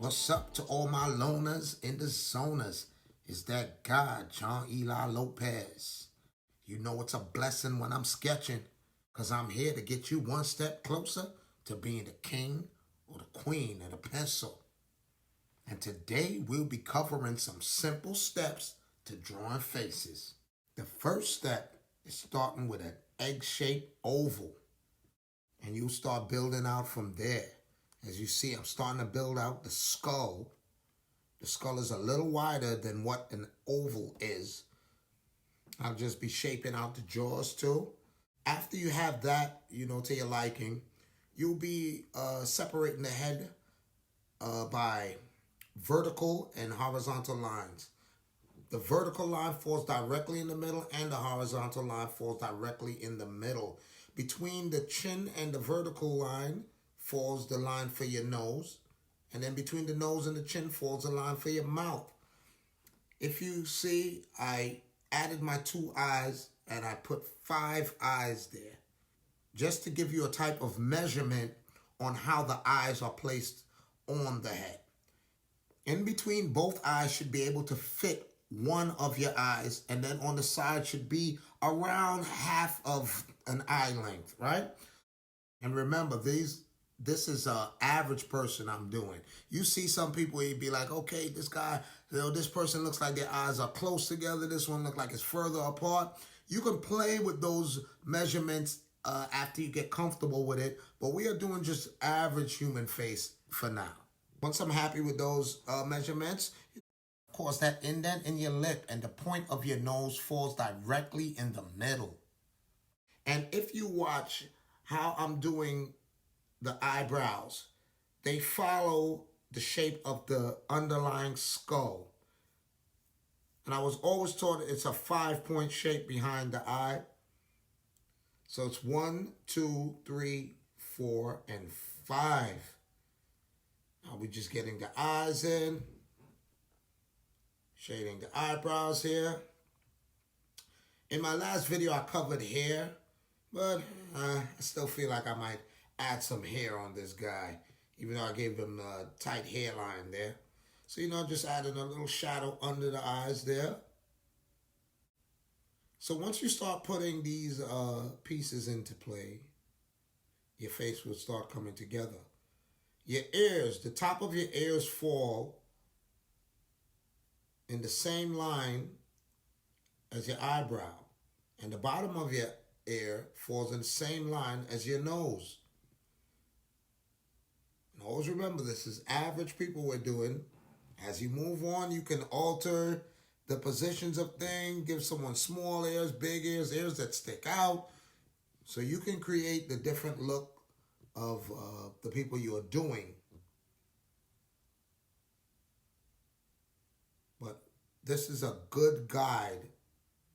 What's up to all my loners in the zoners? Is that God, John Eli Lopez. You know it's a blessing when I'm sketching, because I'm here to get you one step closer to being the king or the queen of the pencil. And today we'll be covering some simple steps to drawing faces. The first step is starting with an egg-shaped oval, and you'll start building out from there. As you see, I'm starting to build out the skull. The skull is a little wider than what an oval is. I'll just be shaping out the jaws too. After you have that, to your liking, you'll be separating the head by vertical and horizontal lines. The vertical line falls directly in the middle, and the horizontal line falls directly in the middle. Between the chin and the vertical line falls the line for your nose, and then between the nose and the chin falls the line for your mouth. If you see, I added my 2 eyes and I put 5 eyes there, just to give you a type of measurement on how the eyes are placed on the head. In between both eyes should be able to fit one of your eyes, and then on the side should be around half of an eye length, right? And remember, this is an average person I'm doing. You see some people, you'd be like, okay, this guy, this person looks like their eyes are close together. This one looks like it's further apart. You can play with those measurements after you get comfortable with it, but we are doing just average human face for now. Once I'm happy with those measurements, of course, that indent in your lip and the point of your nose falls directly in the middle. And if you watch how I'm doing the eyebrows, they follow the shape of the underlying skull. And I was always taught it's a 5-point shape behind the eye. So it's 1, 2, 3, 4, and 5. Now we're just getting the eyes in, shading the eyebrows here. In my last video, I covered hair, but I still feel like I might add some hair on this guy, even though I gave him a tight hairline there. So, just adding a little shadow under the eyes there. So once you start putting these pieces into play, your face will start coming together. Your ears, the top of your ears fall in the same line as your eyebrow, and the bottom of your ear falls in the same line as your nose. And always remember, this is average people we're doing. As you move on, you can alter the positions of things, give someone small ears, big ears, ears that stick out, so you can create the different look of the people you are doing. But this is a good guide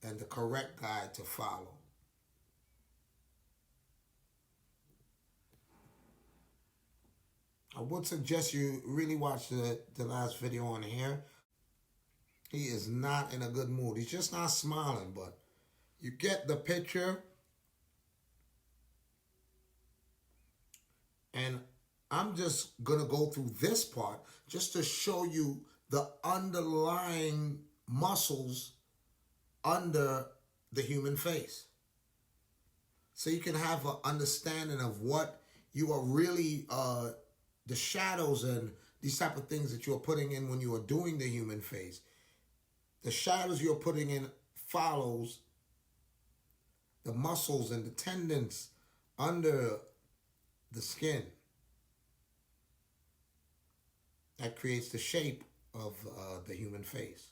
and the correct guide to follow. I would suggest you really watch the last video on here. He is not in a good mood. He's just not smiling, but you get the picture. And I'm just going to go through this part just to show you the underlying muscles under the human face, so you can have an understanding of what you are really, the shadows and these type of things that you're putting in when you are doing the human face. The shadows you're putting in follows the muscles and the tendons under the skin. That creates the shape of the human face.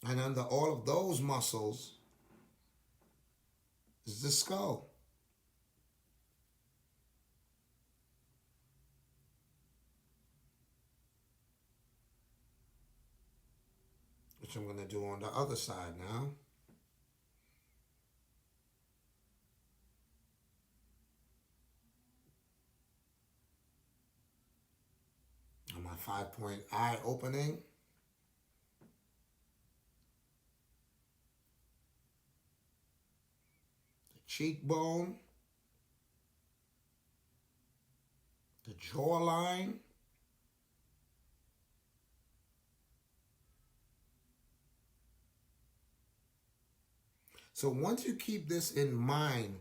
And under all of those muscles is the skull. Which I'm going to do on the other side now. On my 5-point eye opening. cheekbone, the jawline, so once you keep this in mind,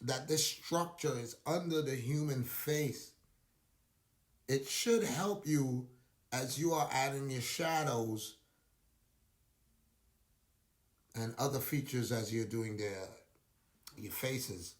that this structure is under the human face, it should help you as you are adding your shadows and other features as you're doing your faces.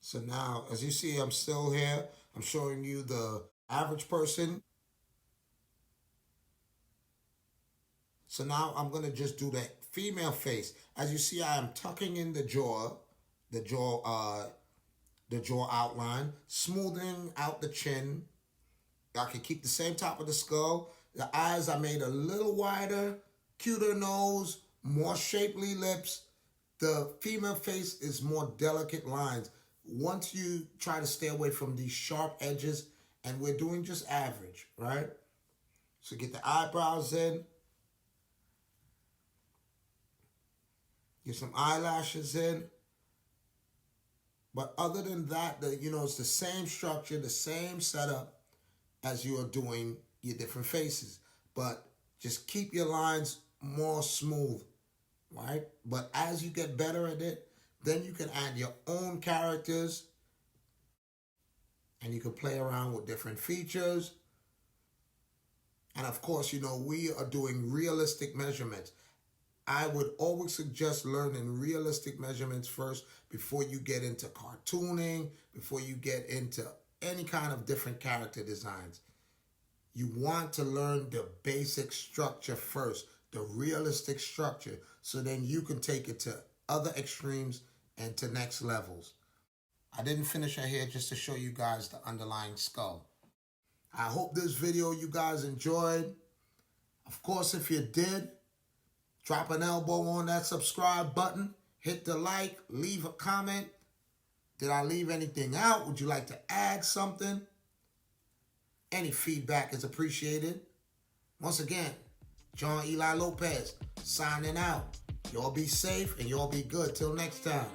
So now, as you see, I'm still here. I'm showing you the average person. So now I'm going to just do that female face. As you see, I am tucking in the jaw, the jaw outline, smoothing out the chin. I can keep the same top of the skull. The eyes I made a little wider, cuter nose, more shapely lips. The female face is more delicate lines. Once you try to stay away from these sharp edges, and we're doing just average, right? So get the eyebrows in. Get some eyelashes in. But other than that, it's the same structure, the same setup as you are doing your different faces. But just keep your lines more smooth, right? But as you get better at it, then you can add your own characters and you can play around with different features. And of course, we are doing realistic measurements. I would always suggest learning realistic measurements first before you get into cartooning, before you get into any kind of different character designs. You want to learn the basic structure first, the realistic structure, so then you can take it to other extremes and to next levels. I didn't finish her hair just to show you guys the underlying skull. I hope this video you guys enjoyed. Of course, if you did, drop an elbow on that subscribe button, hit the like, leave a comment. Did I leave anything out? Would you like to add something? Any feedback is appreciated. Once again, John Eli Lopez signing out. Y'all be safe and y'all be good. Till next time.